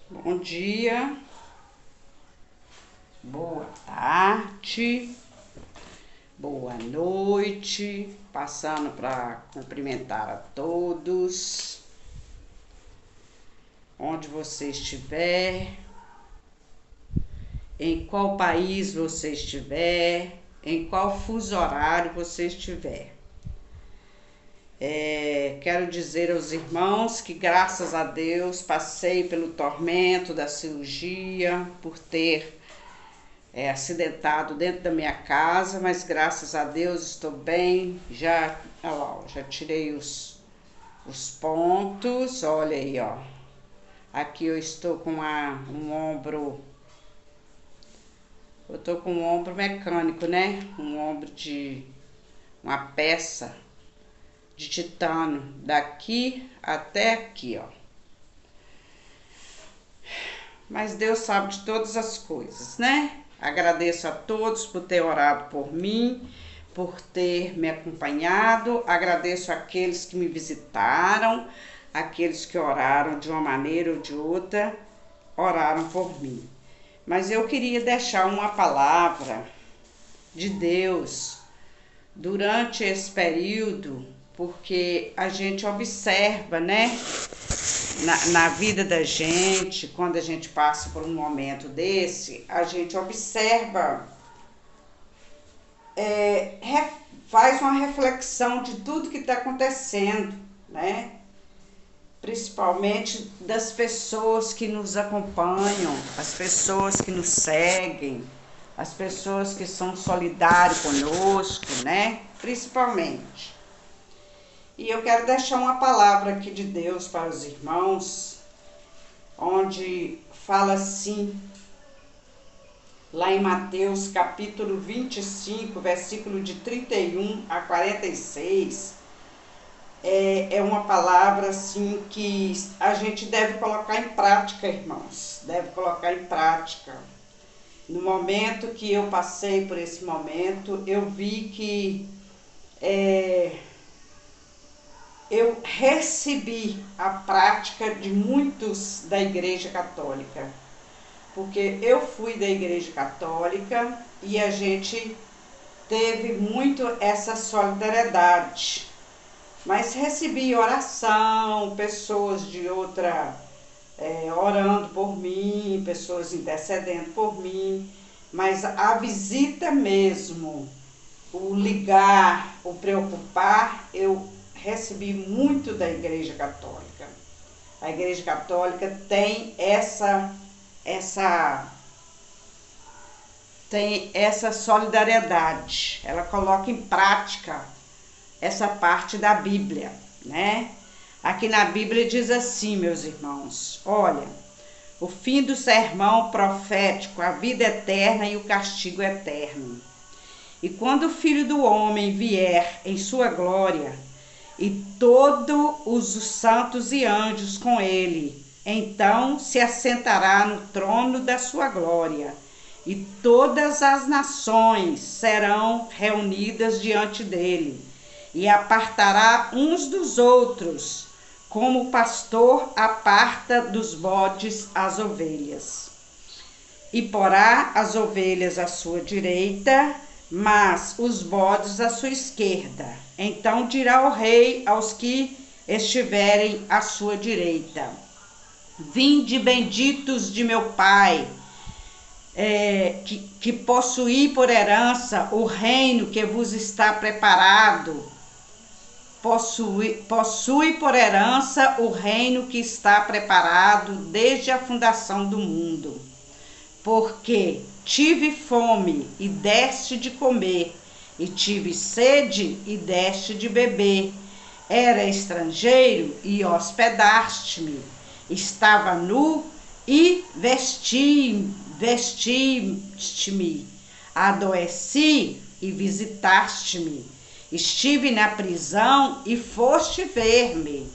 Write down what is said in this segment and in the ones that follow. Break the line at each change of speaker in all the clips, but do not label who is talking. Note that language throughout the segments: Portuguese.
Bom dia, boa tarde, boa noite, passando para cumprimentar a todos, onde você estiver, em qual país você estiver, em qual fuso horário você estiver. Quero dizer aos irmãos que, graças a Deus, passei pelo tormento da cirurgia, por ter acidentado dentro da minha casa, mas graças a Deus estou bem. Já tirei os pontos, olha aí, ó. Aqui eu estou com um ombro, eu tô com um ombro mecânico, né? Um ombro de uma peça de titânio, daqui até aqui, ó. Mas Deus sabe de todas as coisas, né? Agradeço a todos por ter orado por mim, por ter me acompanhado. Agradeço àqueles que me visitaram, aqueles que oraram de uma maneira ou de outra, oraram por mim. Mas eu queria deixar uma palavra de Deus durante esse período, porque a gente observa, né, na vida da gente, quando a gente passa por um momento desse, a gente observa, faz uma reflexão de tudo que está acontecendo, né? Principalmente das pessoas que nos acompanham, as pessoas que nos seguem, as pessoas que são solidárias conosco, né? Principalmente. E eu quero deixar uma palavra aqui de Deus para os irmãos, onde fala assim, lá em Mateus capítulo 25, versículo de 31 a 46, é uma palavra assim que a gente deve colocar em prática, irmãos, deve colocar em prática. No momento que eu passei por esse momento, eu vi que eu recebi a prática de muitos da Igreja Católica, porque eu fui da Igreja Católica e a gente teve muito essa solidariedade, mas recebi oração, pessoas de outra orando por mim, pessoas intercedendo por mim, mas a visita mesmo, o ligar, o preocupar, eu recebi muito da Igreja Católica. A Igreja Católica tem essa solidariedade. Ela coloca em prática essa parte da Bíblia, né? Aqui na Bíblia diz assim, meus irmãos, olha, o fim do sermão profético, a vida eterna e o castigo eterno. E quando o Filho do Homem vier em sua glória, e todos os santos e anjos com ele, então se assentará no trono da sua glória, e todas as nações serão reunidas diante dele, e apartará uns dos outros, como o pastor aparta dos bodes as ovelhas. E porá as ovelhas à sua direita, mas os bodes à sua esquerda. Então dirá o rei aos que estiverem à sua direita: vinde benditos de meu Pai, que possuí por herança o reino que vos está preparado. Possui por herança o reino que está preparado desde a fundação do mundo. Porque tive fome e deste de comer, e tive sede e deste de beber. Era estrangeiro e hospedaste-me. Estava nu e vestiste-me. Adoeci e visitaste-me. Estive na prisão e foste ver-me.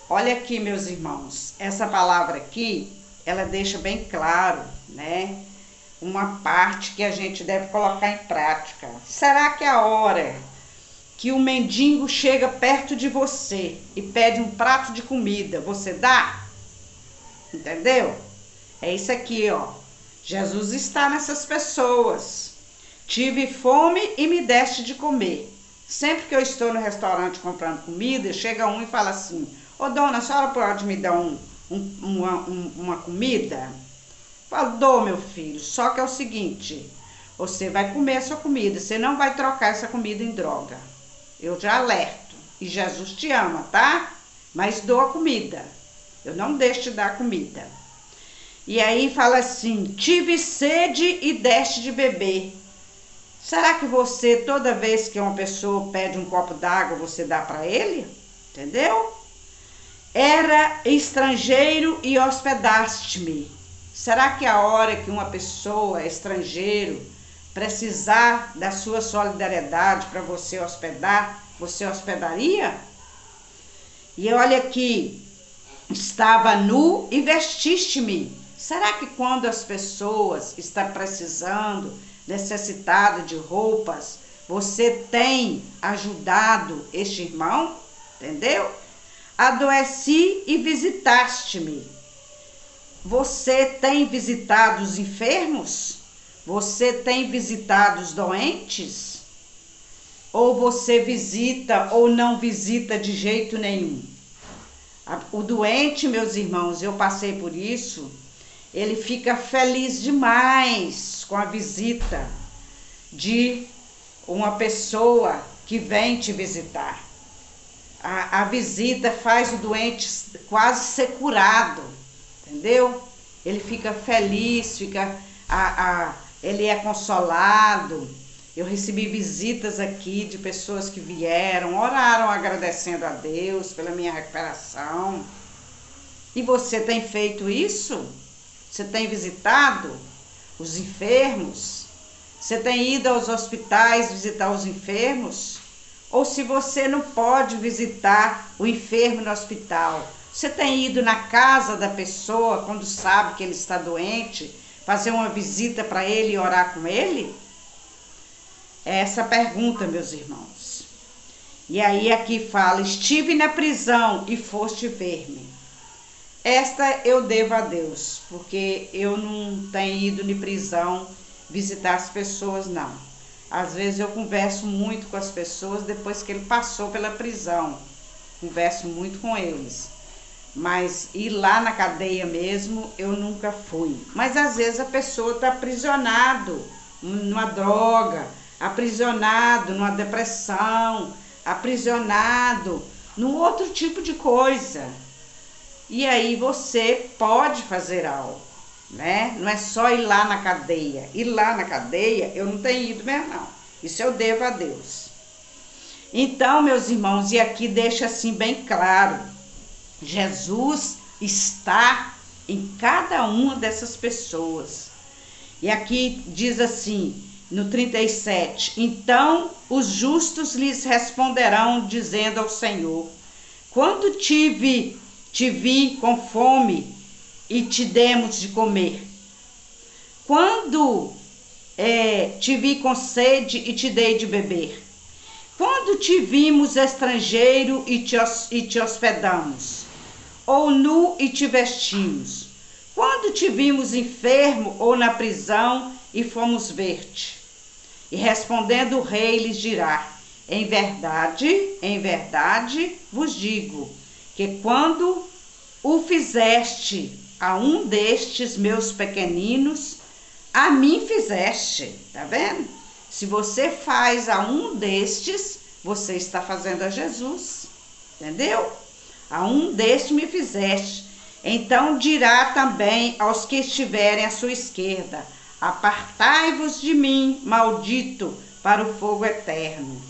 Olha aqui, meus irmãos, essa palavra aqui, ela deixa bem claro, né? uma parte que a gente deve colocar em prática. Será que a hora que o mendigo chega perto de você e pede um prato de comida, você dá? Entendeu? É isso aqui, ó. Jesus está nessas pessoas. Tive fome e me deste de comer. Sempre que eu estou no restaurante comprando comida, chega um e fala assim: ô dona, a senhora pode me dar uma comida? Falo, dou, meu filho, só que é o seguinte, você vai comer a sua comida, você não vai trocar essa comida em droga. Eu já alerto. E Jesus te ama, tá? Mas dou a comida. Eu não deixo de dar comida. E aí fala assim: tive sede e deste de beber. Será que você, toda vez que uma pessoa pede um copo d'água, você dá para ele? Entendeu? Era estrangeiro e hospedaste-me. Será que a hora que uma pessoa, estrangeiro, precisar da sua solidariedade para você hospedar, você hospedaria? E olha aqui, estava nu e vestiste-me. Será que quando as pessoas estão precisando, necessitadas de roupas, você tem ajudado este irmão? Entendeu? Adoeci e visitaste-me. Você tem visitado os enfermos? Você tem visitado os doentes? Ou você visita ou não visita de jeito nenhum? O doente, meus irmãos, eu passei por isso, ele fica feliz demais com a visita de uma pessoa que vem te visitar. A visita faz o doente quase ser curado, entendeu? Ele fica feliz, ele é consolado. Eu recebi visitas aqui de pessoas que vieram, oraram agradecendo a Deus pela minha recuperação. E você tem feito isso? Você tem visitado os enfermos? Você tem ido aos hospitais visitar os enfermos? Ou se você não pode visitar o enfermo no hospital, você tem ido na casa da pessoa quando sabe que ele está doente, fazer uma visita para ele e orar com ele? É essa pergunta, meus irmãos. E aí aqui fala: estive na prisão e foste ver-me. Esta eu devo a Deus, porque eu não tenho ido na prisão visitar as pessoas, não. Às vezes eu converso muito com as pessoas depois que ele passou pela prisão. Converso muito com eles. Mas ir lá na cadeia mesmo, eu nunca fui. Mas às vezes a pessoa está aprisionado numa droga, aprisionado numa depressão, aprisionado num outro tipo de coisa. E aí você pode fazer algo, né? Não é só ir lá na cadeia. Ir lá na cadeia, eu não tenho ido mesmo, não. Isso eu devo a Deus. Então, meus irmãos, e aqui deixa assim bem claro: Jesus está em cada uma dessas pessoas. E aqui diz assim, no 37, então os justos lhes responderão, dizendo ao Senhor: quando te vi com fome e te demos de comer? Quando te vi com sede e te dei de beber? Quando te vimos estrangeiro e te hospedamos? Ou nu e te vestimos? Quando te vimos enfermo ou na prisão e fomos ver-te? E respondendo o rei lhes dirá: em verdade vos digo, que quando o fizeste a um destes meus pequeninos, a mim fizeste. Tá vendo? Se você faz a um destes, você está fazendo a Jesus. Entendeu? A um destes me fizeste. Então dirá também aos que estiverem à sua esquerda: apartai-vos de mim, maldito, para o fogo eterno,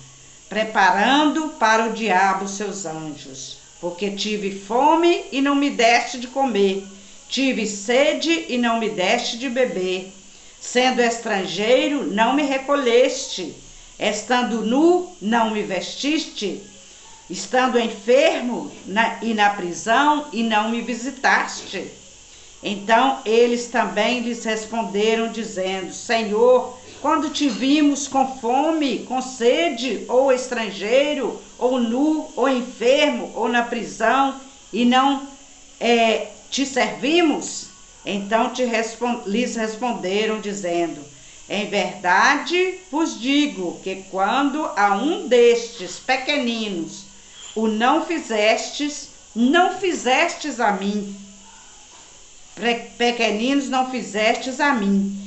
preparando para o diabo seus anjos. Porque tive fome e não me deste de comer, tive sede e não me deste de beber, sendo estrangeiro, não me recolheste, estando nu, não me vestiste, estando enfermo e na prisão, e não me visitaste. Então eles também lhes responderam, dizendo: Senhor, quando te vimos com fome, com sede, ou estrangeiro, ou nu, ou enfermo, ou na prisão, e não te servimos? Então lhes responderam, dizendo: Em verdade vos digo que quando a um destes pequeninos o não fizestes a mim. Pequeninos não fizestes a mim.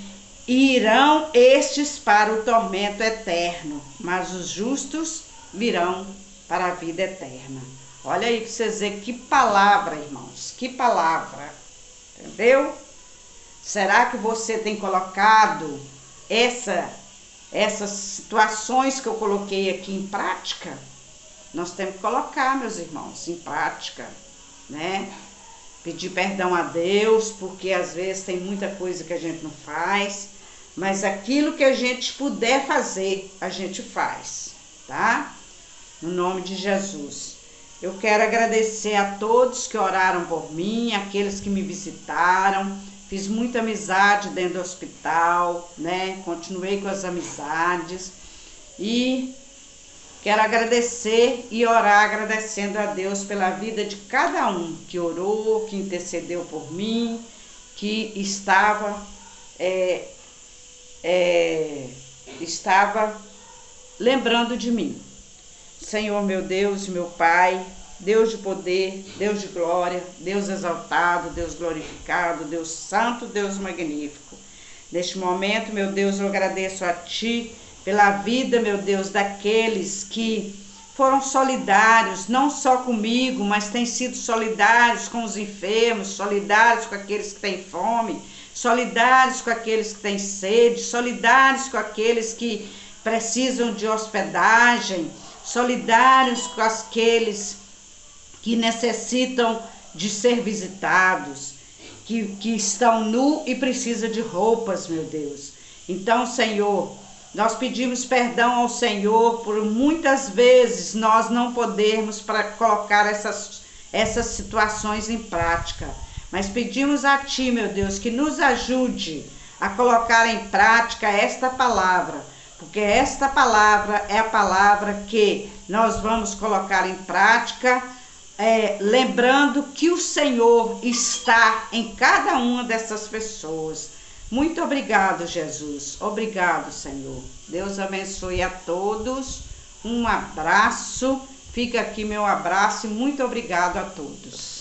Irão estes para o tormento eterno, mas os justos virão para a vida eterna. Olha aí para vocês verem que palavra, irmãos, que palavra, entendeu? Será que você tem colocado essas situações que eu coloquei aqui em prática? Nós temos que colocar, meus irmãos, em prática, né? Pedir perdão a Deus, porque às vezes tem muita coisa que a gente não faz, mas aquilo que a gente puder fazer, a gente faz, tá? No nome de Jesus. Eu quero agradecer a todos que oraram por mim, aqueles que me visitaram. Fiz muita amizade dentro do hospital, né? Continuei com as amizades e quero agradecer e orar agradecendo a Deus pela vida de cada um que orou, que intercedeu por mim, que estava lembrando de mim. Senhor, meu Deus, meu Pai, Deus de poder, Deus de glória, Deus exaltado, Deus glorificado, Deus santo, Deus magnífico. Neste momento, meu Deus, eu agradeço a Ti pela vida, meu Deus, daqueles que foram solidários, não só comigo, mas têm sido solidários com os enfermos, solidários com aqueles que têm fome, solidários com aqueles que têm sede, solidários com aqueles que precisam de hospedagem, solidários com aqueles que necessitam de ser visitados, que estão nu e precisam de roupas, meu Deus. Então, Senhor, nós pedimos perdão ao Senhor por muitas vezes nós não podermos colocar essas situações em prática. Mas pedimos a Ti, meu Deus, que nos ajude a colocar em prática esta palavra, porque esta palavra é a palavra que nós vamos colocar em prática, lembrando que o Senhor está em cada uma dessas pessoas. Muito obrigado, Jesus. Obrigado, Senhor. Deus abençoe a todos. Um abraço. Fica aqui meu abraço e muito obrigado a todos.